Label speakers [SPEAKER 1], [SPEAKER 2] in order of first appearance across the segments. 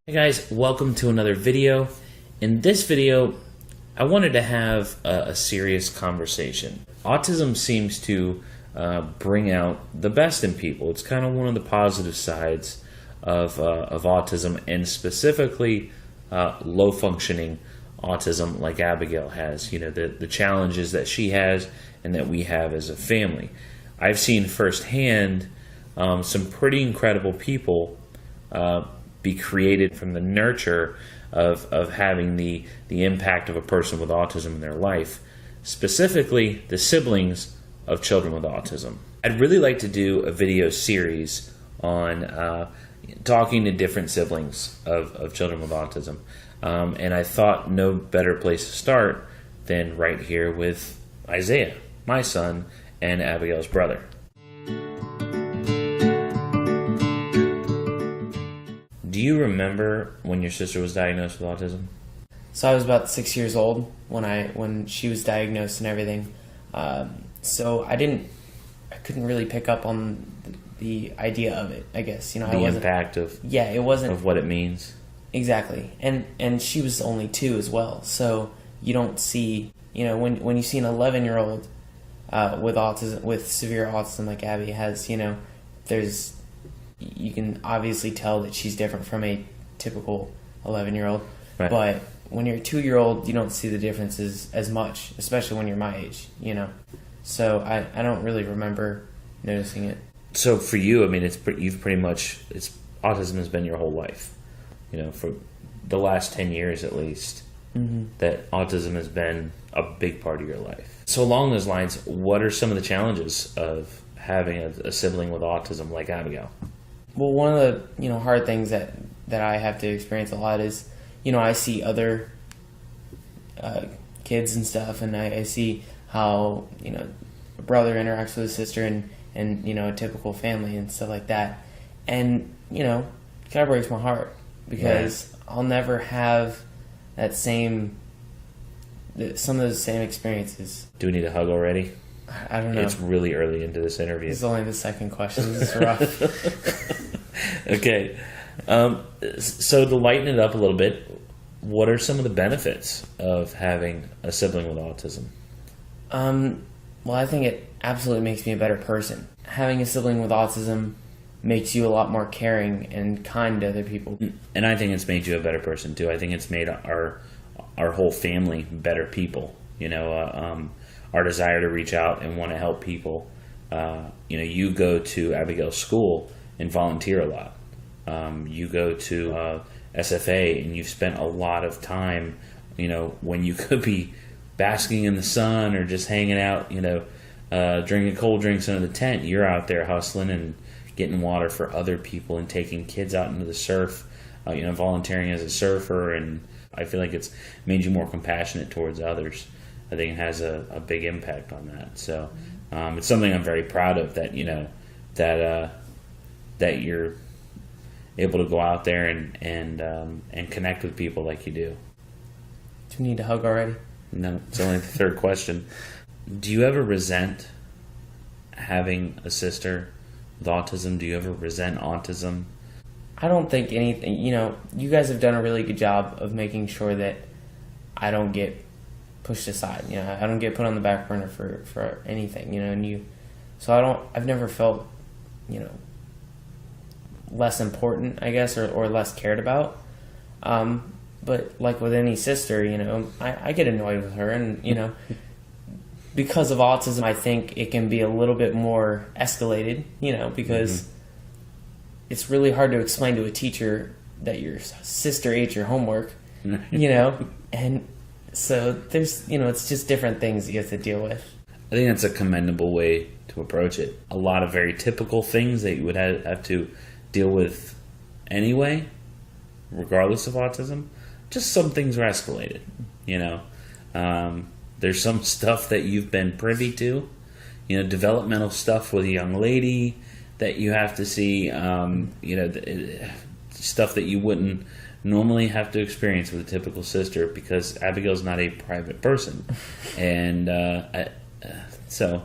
[SPEAKER 1] Hey guys, welcome to another video. In this video, I wanted to have a serious conversation. Autism seems to bring out the best in people. It's kind of one of the positive sides of autism, and specifically low-functioning autism like Abigail has. You know, the challenges that she has and that we have as a family. I've seen firsthand some pretty incredible people be created from the nurture of having the impact of a person with autism in their life, specifically the siblings of children with autism. I'd really like to do a video series on talking to different siblings of children with autism, and I thought no better place to start than right here with Isaiah, my son, and Abigail's brother. Do you remember when your sister was diagnosed with autism?
[SPEAKER 2] So I was about 6 years old when she was diagnosed and everything. So I couldn't really pick up on the idea of it, I guess. You know,
[SPEAKER 1] the impact of what it means.
[SPEAKER 2] Exactly. And she was only 2 as well. So you don't see, you know, when you see an 11-year-old with autism, with severe autism like Abby has, you know, you can obviously tell that she's different from a typical 11-year-old.
[SPEAKER 1] Right.
[SPEAKER 2] But when you're a 2-year-old, you don't see the differences as much, especially when you're my age, you know. So I don't really remember noticing it.
[SPEAKER 1] So for you, I mean, autism has been your whole life, you know, for the last 10 years at least, that autism has been a big part of your life. So along those lines, what are some of the challenges of having a sibling with autism like Abigail?
[SPEAKER 2] Well, one of the, you know, hard things that I have to experience a lot is, you know, I see other kids and stuff, and I see how, you know, a brother interacts with a sister and you know, a typical family and stuff like that. And, you know, it kind of breaks my heart because I'll never have some of those same experiences.
[SPEAKER 1] Do we need a hug already?
[SPEAKER 2] I don't know.
[SPEAKER 1] It's really early into this interview.
[SPEAKER 2] It's only the second question. This is rough.
[SPEAKER 1] Okay. So to lighten it up a little bit, what are some of the benefits of having a sibling with autism?
[SPEAKER 2] Well, I think it absolutely makes me a better person. Having a sibling with autism makes you a lot more caring and kind to other people.
[SPEAKER 1] And I think it's made you a better person too. I think it's made our whole family better people. You know, our desire to reach out and want to help people. You know, you go to Abigail's school and volunteer a lot. You go to SFA and you've spent a lot of time, you know, when you could be basking in the sun or just hanging out, you know, drinking cold drinks under the tent. You're out there hustling and getting water for other people and taking kids out into the surf, you know, volunteering as a surfer. And I feel like it's made you more compassionate towards others. I think it has a big impact on that. So it's something I'm very proud of, that, you know, that you're able to go out there and connect with people like you do.
[SPEAKER 2] Do we need to hug already?
[SPEAKER 1] No, it's only the third question. Do you ever resent having a sister with autism? Do you ever resent autism?
[SPEAKER 2] I don't think anything. You know, you guys have done a really good job of making sure that I don't get pushed aside. You know, I don't get put on the back burner for anything. You know, I've never felt, you know, less important, I guess, or less cared about. But like with any sister, you know, I get annoyed with her, and, you know, because of autism, I think it can be a little bit more escalated, you know, because it's really hard to explain to a teacher that your sister ate your homework, you know, and so there's, you know, it's just different things you have to deal with.
[SPEAKER 1] I think that's a commendable way to approach it. A lot of very typical things that you would have to deal with anyway, regardless of autism. Just some things are escalated, you know. There's some stuff that you've been privy to, you know, developmental stuff with a young lady that you have to see, you know, stuff that you wouldn't normally have to experience with a typical sister, because Abigail's not a private person. And so,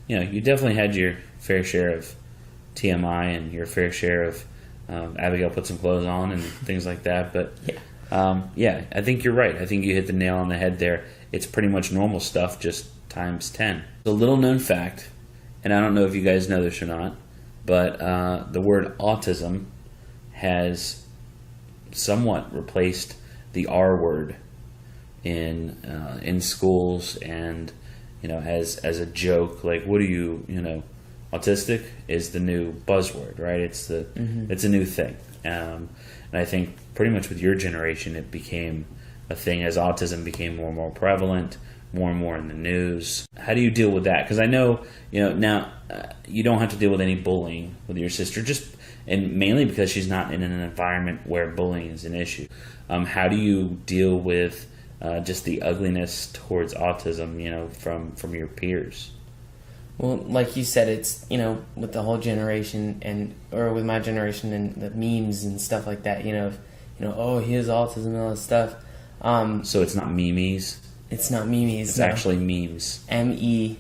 [SPEAKER 1] you know, you definitely had your fair share of TMI and your fair share of Abigail put some clothes on and things like that. But yeah, I think you're right. I think you hit the nail on the head there. It's pretty much normal stuff, just times 10. A little known fact, and I don't know if you guys know this or not, but the word autism has somewhat replaced the R word in schools, and as a joke, like, what are you, autistic is the new buzzword, right? It's a new thing, and I think pretty much with your generation it became a thing as autism became more and more prevalent, more and more in the news. How do you deal with that? Because I know now you don't have to deal with any bullying with your sister, and mainly because she's not in an environment where bullying is an issue. How do you deal with just the ugliness towards autism, from your peers?
[SPEAKER 2] Well, like you said, it's, with the whole generation or with my generation and the memes and stuff like that, oh, he has autism and all this stuff.
[SPEAKER 1] So it's not memes?
[SPEAKER 2] It's not memes.
[SPEAKER 1] It's actually memes.
[SPEAKER 2] MEMES.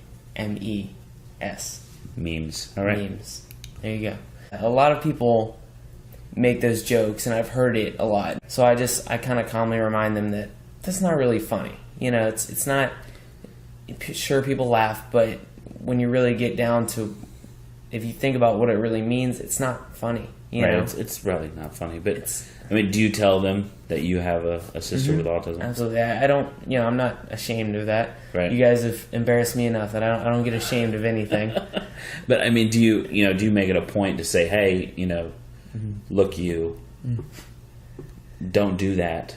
[SPEAKER 1] Memes. All right.
[SPEAKER 2] Memes. There you go. A lot of people make those jokes, and I've heard it a lot. So I kind of calmly remind them that that's not really funny. It's not. Sure, people laugh, but when you really get down to, if you think about what it really means, it's not funny.
[SPEAKER 1] Right. It's really not funny. But do you tell them that you have a sister with autism?
[SPEAKER 2] Absolutely. I don't. I'm not ashamed of that.
[SPEAKER 1] Right.
[SPEAKER 2] You guys have embarrassed me enough that I don't get ashamed of anything.
[SPEAKER 1] But do you make it a point to say, hey, look, don't do that,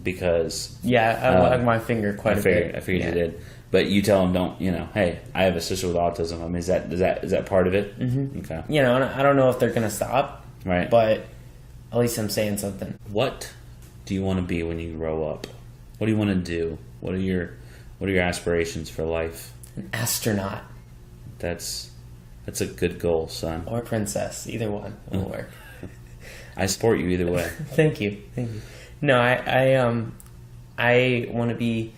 [SPEAKER 1] because
[SPEAKER 2] I wag my finger quite a bit.
[SPEAKER 1] I figured you did. But you tell them, don't, hey, I have a sister with autism. Is that part of it?
[SPEAKER 2] Mm-hmm.
[SPEAKER 1] Okay.
[SPEAKER 2] And I don't know if they're going to stop.
[SPEAKER 1] Right.
[SPEAKER 2] But at least I'm saying something.
[SPEAKER 1] What do you want to be when you grow up? What do you want to do? What are your aspirations for life?
[SPEAKER 2] An astronaut.
[SPEAKER 1] That's a good goal, son.
[SPEAKER 2] Or princess. Either one will work.
[SPEAKER 1] I support you either way.
[SPEAKER 2] Thank you. No, I want to be.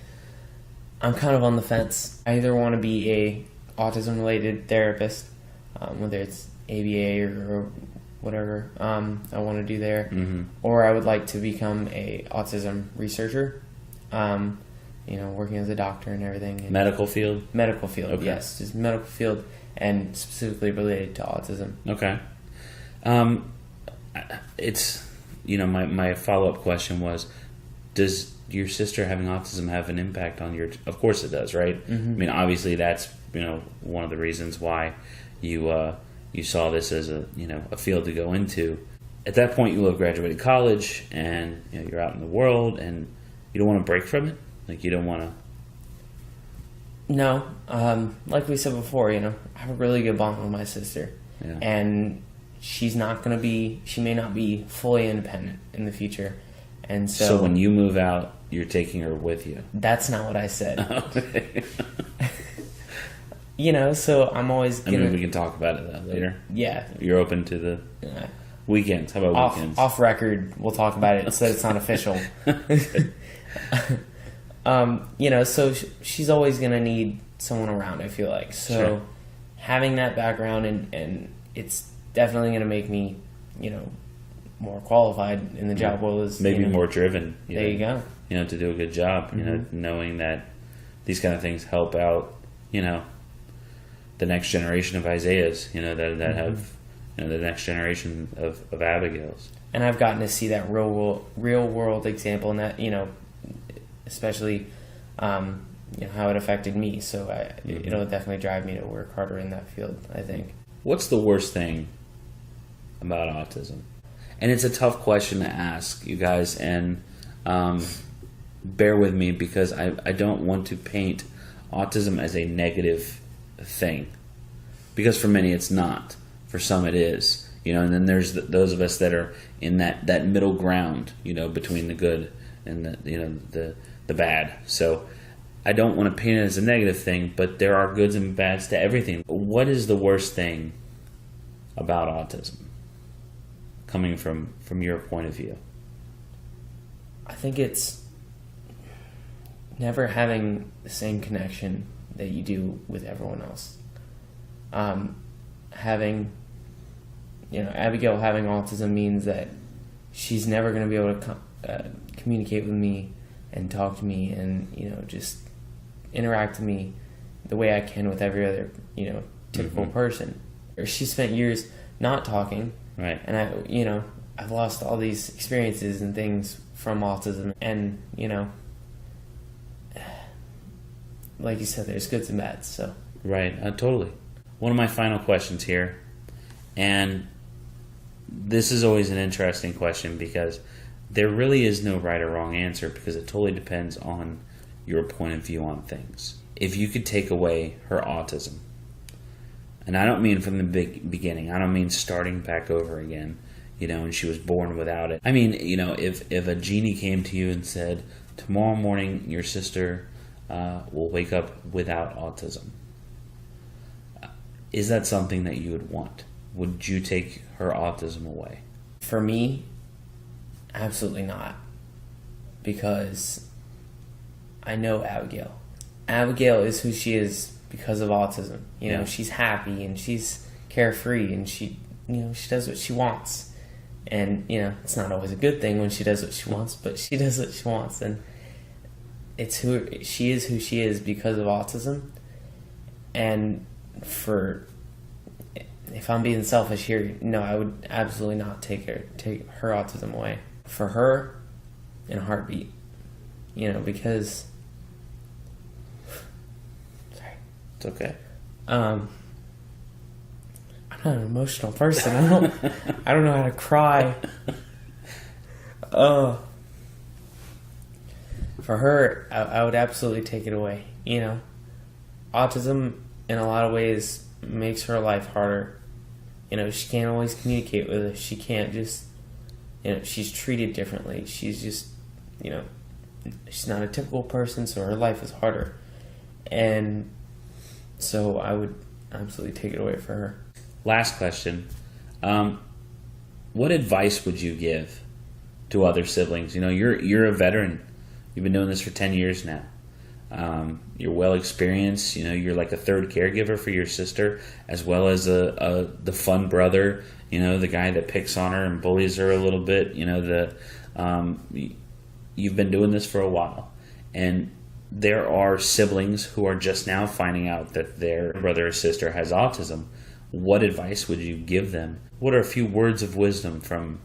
[SPEAKER 2] I'm kind of on the fence. I either want to be a autism-related therapist, whether it's ABA or whatever I want to do there, or I would like to become a autism researcher. Working as a doctor and everything. And
[SPEAKER 1] medical field.
[SPEAKER 2] Medical field,
[SPEAKER 1] okay.
[SPEAKER 2] Yes, just medical field, and specifically related to autism.
[SPEAKER 1] Okay. It's my follow-up question was, does your sister having autism have an impact on your? Of course it does, right? Mm-hmm. Obviously that's one of the reasons why you saw this as a field to go into. At that point, you will have graduated college, and you're out in the world, and you don't want to break from it. Like, you don't want to.
[SPEAKER 2] No, like we said before, I have a really good bond with my sister, and she may not be fully independent in the future, and so
[SPEAKER 1] when you move out, you're taking her with you.
[SPEAKER 2] That's not what I said. Okay. So I'm always gonna.
[SPEAKER 1] We can talk about it later.
[SPEAKER 2] Yeah,
[SPEAKER 1] you're open to the weekends. How about weekends?
[SPEAKER 2] Off record, we'll talk about it so it's not official. So she's always gonna need someone around, I feel like. So
[SPEAKER 1] sure.
[SPEAKER 2] Having that background and it's definitely gonna make me, more qualified in the job world. Is
[SPEAKER 1] maybe more driven.
[SPEAKER 2] There you go.
[SPEAKER 1] To do a good job. Knowing that these kind of things help out. The next generation of Isaiahs. That have. The next generation of Abigails.
[SPEAKER 2] And I've gotten to see that real world example, and that especially how it affected me. So it'll definitely drive me to work harder in that field, I think. What's
[SPEAKER 1] the worst thing about autism? And it's a tough question to ask, you guys, and bear with me, because I don't want to paint autism as a negative thing, because for many it's not. For some it is, and then there's those of us that are in that middle ground, between the good and the bad. So I don't want to paint it as a negative thing, but there are goods and bads to everything. What is the worst thing about autism, coming from your point of view?
[SPEAKER 2] I think it's never having the same connection that you do with everyone else. Having Abigail having autism means that she's never going to be able to communicate with me and talk to me and, just interact with me the way I can with every other, typical person. Or she spent years not talking.
[SPEAKER 1] Right.
[SPEAKER 2] And I've lost all these experiences and things from autism. And, like you said, there's goods and bads, so.
[SPEAKER 1] Right, totally. One of my final questions here, and this is always an interesting question because there really is no right or wrong answer because it totally depends on your point of view on things. If you could take away her autism, and I don't mean from the beginning, I don't mean starting back over again, and she was born without it. I mean, if a genie came to you and said, tomorrow morning your sister will wake up without autism, is that something that you would want? Would you take her autism away?
[SPEAKER 2] For me, absolutely not. Because I know Abigail. Abigail is who she is because of autism. She's happy and she's carefree and she does what she wants. And, it's not always a good thing when she does what she wants, but she does what she wants. And she is who she is because of autism. And if I'm being selfish here, no, I would absolutely not take her autism away. For her, in a heartbeat. Because sorry.
[SPEAKER 1] It's okay.
[SPEAKER 2] I'm not an emotional person. I don't know how to cry. For her, I would absolutely take it away. Autism in a lot of ways makes her life harder. She can't always communicate with us. She can't just, she's treated differently. She's just, she's not a typical person, so her life is harder. And so I would absolutely take it away for her.
[SPEAKER 1] Last question. What advice would you give to other siblings? You're a veteran. You've been doing this for 10 years now. You're well experienced. You're like a third caregiver for your sister, as well as the fun brother. The guy that picks on her and bullies her a little bit. You've been doing this for a while, and there are siblings who are just now finding out that their brother or sister has autism. What advice would you give them? What are a few words of wisdom from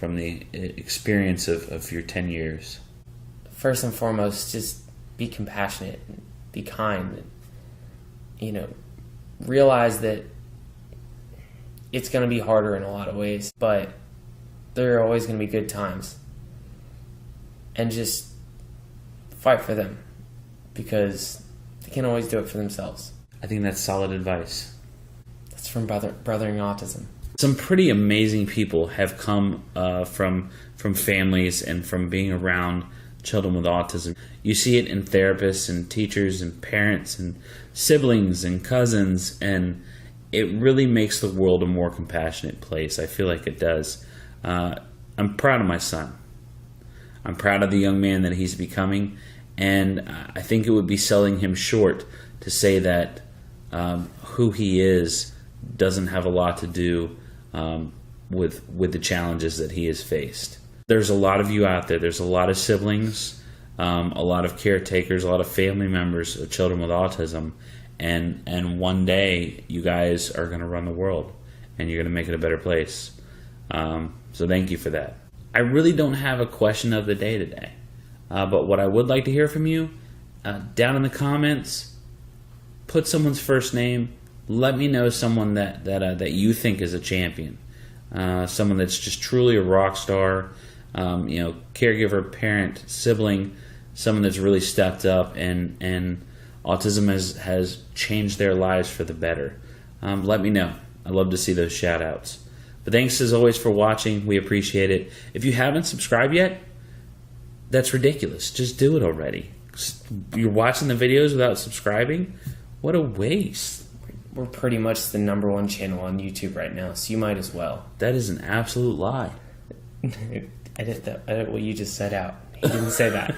[SPEAKER 1] the experience of your 10 years?
[SPEAKER 2] First and foremost, just be compassionate, be kind, realize that it's going to be harder in a lot of ways, but there are always going to be good times. And just fight for them because they can't always do it for themselves.
[SPEAKER 1] I think that's solid advice.
[SPEAKER 2] That's from Brothering Autism.
[SPEAKER 1] Some pretty amazing people have come from families and from being around children with autism. You see it in therapists and teachers and parents and siblings and cousins, and it really makes the world a more compassionate place. I feel like it does. I'm proud of my son. I'm proud of the young man that he's becoming, and I think it would be selling him short to say that who he is doesn't have a lot to do with the challenges that he has faced. There's a lot of you out there. There's a lot of siblings, a lot of caretakers, a lot of family members of children with autism, and one day you guys are going to run the world, and you're going to make it a better place. So thank you for that. I really don't have a question of the day today, but what I would like to hear from you, down in the comments, put someone's first name. Let me know someone that you think is a champion, someone that's just truly a rock star, caregiver, parent, sibling, someone that's really stepped up and autism has changed their lives for the better. Let me know. I'd love to see those shout outs. But thanks as always for watching. We appreciate it. If you haven't subscribed yet, that's ridiculous. Just do it already. You're watching the videos without subscribing? What a waste.
[SPEAKER 2] We're pretty much the #1 channel on YouTube right now, so you might as well.
[SPEAKER 1] That is an absolute lie.
[SPEAKER 2] Edit what you just said out. He didn't say that.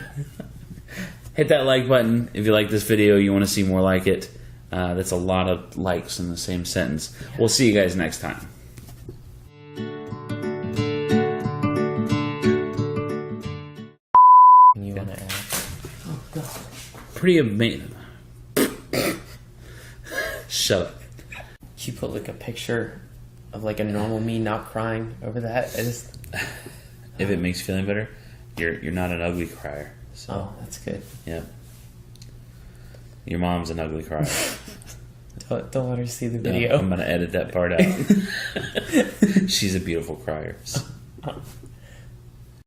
[SPEAKER 1] Hit that like button if you like this video, you want to see more like it. That's a lot of likes in the same sentence. We'll see you guys next time. pretty amazing. Shut up.
[SPEAKER 2] She put like a picture of like a normal me not crying over that.
[SPEAKER 1] If it makes you feeling better, you're not an ugly crier. So.
[SPEAKER 2] Oh, that's good.
[SPEAKER 1] Yeah. Your mom's an ugly crier.
[SPEAKER 2] Don't let her see the
[SPEAKER 1] No,
[SPEAKER 2] video.
[SPEAKER 1] I'm gonna edit that part out. She's a beautiful crier. So.